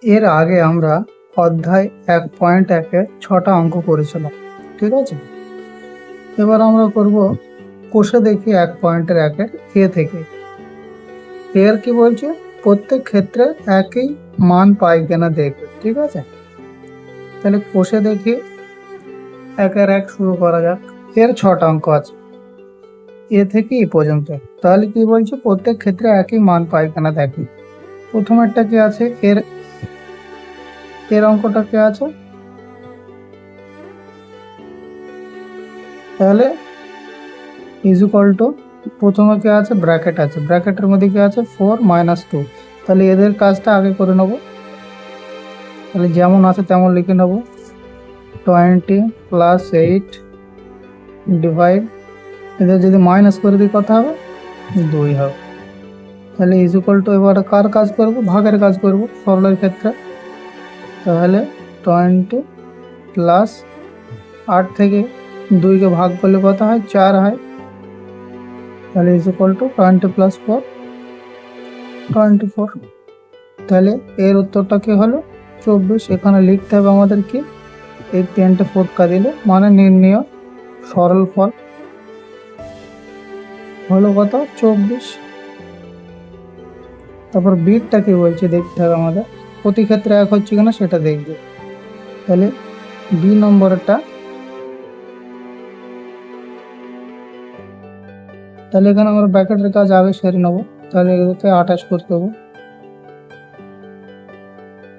এর আগে আমরা অধ্যায় 1.1-এ 6টা অঙ্ক করেছিলাম, ঠিক আছে। এবার আমরা করব কোষে দেখি 1.1-এর এ থেকে। এর কি বলছে, প্রত্যেক ক্ষেত্রে একই মান পাই কিনা দেখবে, ঠিক আছে। তাহলে কোষে দেখি 1-1 শুরু করা যাক। এর 6টা অঙ্ক আছে এ থেকে ই পর্যন্ত। তাহলে কি বলছে, প্রত্যেক ক্ষেত্রে একই মান পাই কিনা দেখি। প্রথমেরটা কি আছে, এর এর অঙ্কটা কি আছে, তাহলে ইজ ইকুয়াল টু, প্রথমে কি আছে, ব্র্যাকেট আছে, ব্র্যাকেটের মধ্যে কি আছে 4 - 2। তাহলে এদের কাজটা আগে করে নেব। তাহলে যেমন আছে তেমন লিখে নেব। 20 + 8 ডিভাইড, এদের যদি মাইনাস করে দিই কত হবে, 2 হবে। তাহলে ইজ ইকুয়াল টু, এবার কার কাজ করব, ভাগের কাজ করব সরলের ক্ষেত্রে। তাহলে 20 + 8 থেকে 2কে ভাগ করলে কত হয়, 4 হয়। তাহলে ইজ ইকুয়াল টু 20 + 4 24। তাহলে এর উত্তরটা কি হলো, 24। এখানে লিখতে হবে আমাদের কি, এই 3টে ফটকা দিলে মানে নির্ণয় সরল ফল হলো কত, 24। তারপর বিটটা কি বলছে দেখতে হবে আমাদের, প্রতি ক্ষেত্রে এক হচ্ছে কিনা সেটা দেখবে। তাহলে বি নম্বরটা, তাহলে এখানে আমরা ব্র্যাকেটের কাজ আগে সেরে নেবো। তাহলে এগুলোকে 28 করতে দেবো।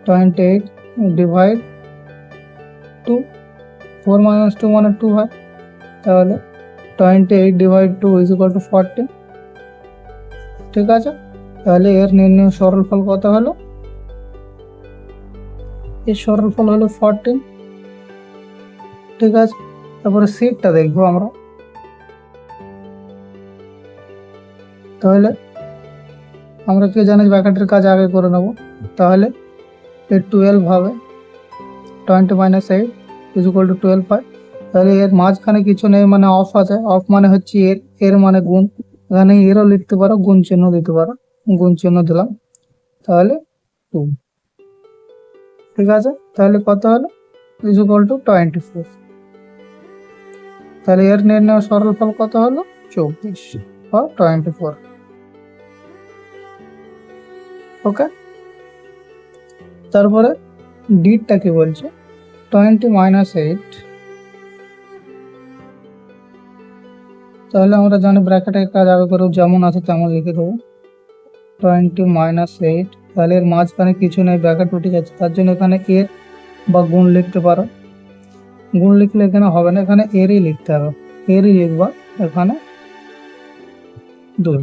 28 ডিভাইড 2, 4 - 2 মানে 2 হয়। তাহলে 28 ডিভাইড 2 ইজ ইকুয়াল টু 40, ঠিক আছে। তাহলে এর নির্ণয় সরল ফল কত হলো, এর সরল ফল হলো 14, ঠিক আছে। তারপরে সিটটা দেখবো আমরা। তাহলে আমরা কি জানি, ব্র্যাকেটের কাজ আগে করে নেব। তাহলে এর 12 হবে, 20 - 8 ইজ ইকুয়াল টু 12 হয়। তাহলে এর মাঝখানে কিছু নেই মানে অফ আছে, অফ মানে হচ্ছে এর, এর মানে গুণ। এখানে এরও লিখতে পারো, গুণ চিহ্ন দিতে পারো, গুণ চিহ্ন দিলাম। তাহলে 2, ঠিক আছে। তাহলে কত হলো, ইজ ইকুয়াল টু 24। তাহলে এর নির্ণয় সরল ফল কত হলো, 24 বা 24। ওকে। তারপরে ডিটটা কি বলছে, 20 - 8। তাহলে আমরা জানি ব্র্যাকেটের কাজ আগে করবো, যেমন আছে তেমন লিখে দেবো। 20 - 8, তাহলে এর মাঝখানে কিছু নেই, ব্র্যাকেট উঠে যাচ্ছে, তার জন্য এখানে এর বা গুণ লিখতে পারো। গুণ লিখলে এখানে হবে না, এখানে এরই লিখতে হবে, এরই লিখবা এখানে 2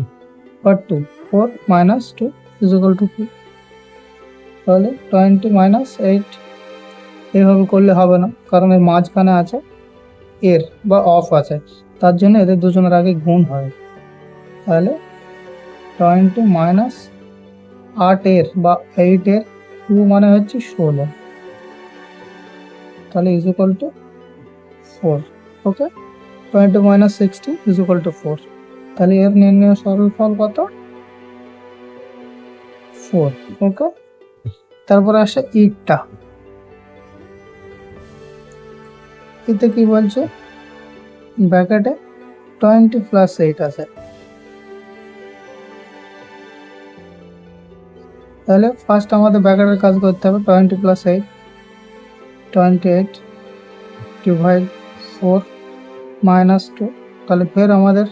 বা 2, 4 - 2 ইজ ইকুয়াল টু 2। তাহলে 20 - 8 এইভাবে করলে হবে না, কারণ এর মাঝখানে আছে এর বা অফ আছে, তার জন্য এদের দুজনের আগে গুণ হয়। তাহলে 20 - 8 এর বা 8 এর 2 মানে হচ্ছে 16, তাহলে is equal to 4। Okay. 20 - 60 is equal to 4। তাহলে এর নির্ণয় সরল ফল কত, 4। ওকে। তারপরে আসে ইটটা। এতে কি বলছে, ব্র্যাকেটে 20 + 8 আছে। তাহলে ফার্স্ট আমাদের ব্র্যাকেটের কাজ করতে হবে। 20 + 8, 28 ডিভাইড 4 - 2। তাহলে ফের আমাদের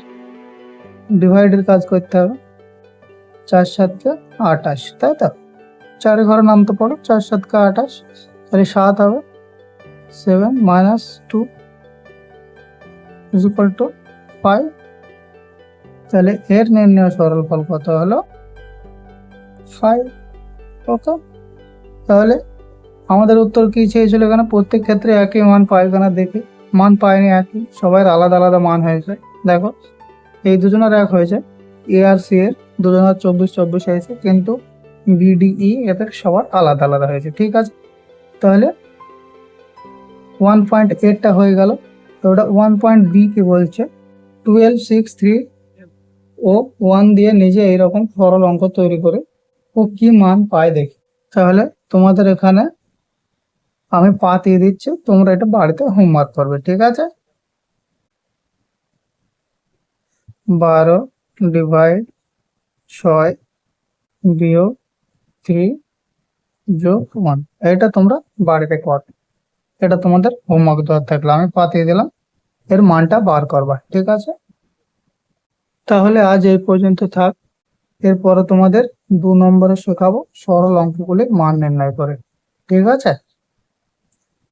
ডিভাইডের কাজ করতে হবে। 4 × 7 = 28, তাই তো। 4 ঘরে নামতে পড়ো, 4 × 7 = 28। তাহলে 7 হবে। 7 - 2 ইজ ইকুয়াল টু 5। তাহলে এর নির্ণয় সরল ফল কত হলো, 5। ওকে। তাহলে আমাদের উত্তর কি চেয়েছিল, এখানে প্রত্যেক ক্ষেত্রে একই মান পাই কিনা দেখি। মান পাইনি একই, সবাই আলাদা আলাদা মান হয়েছে। দেখো এই দুজনের এক হয়েছে, এ আর সি এর দুজনের 24 হয়েছে, কিন্তু বিডিই এদের সবার আলাদা আলাদা হয়েছে, ঠিক আছে। তাহলে 1.8টা হয়ে গেল। তো ওটা 1.b কি বলছে, 12, 6, 3 ও 1 দিয়ে নিজে এইরকম সরল অঙ্ক তৈরি করে ও কি মান পায় দেখি। তাহলে তোমাদের এখানে আমি পাঠিয়ে দিচ্ছি, তোমরা এটা বাড়িতে হোমওয়ার্ক করবে, ঠিক আছে? 12 ডিভাইড 6 বিয়োগ 3 যোগ 1, এটা তোমরা বাড়িতে কর। এটা তোমাদের হোমওয়ার্ক দেওয়া থাকলো, আমি পাঠিয়ে দিলাম, এর মানটা বার করবা, ঠিক আছে? তাহলে আজ এই পর্যন্ত থাক। এরপরে তোমাদের 2 নম্বরে শেখাবো সরল অঙ্কগুলির মান নির্ণয় করে, ঠিক আছে?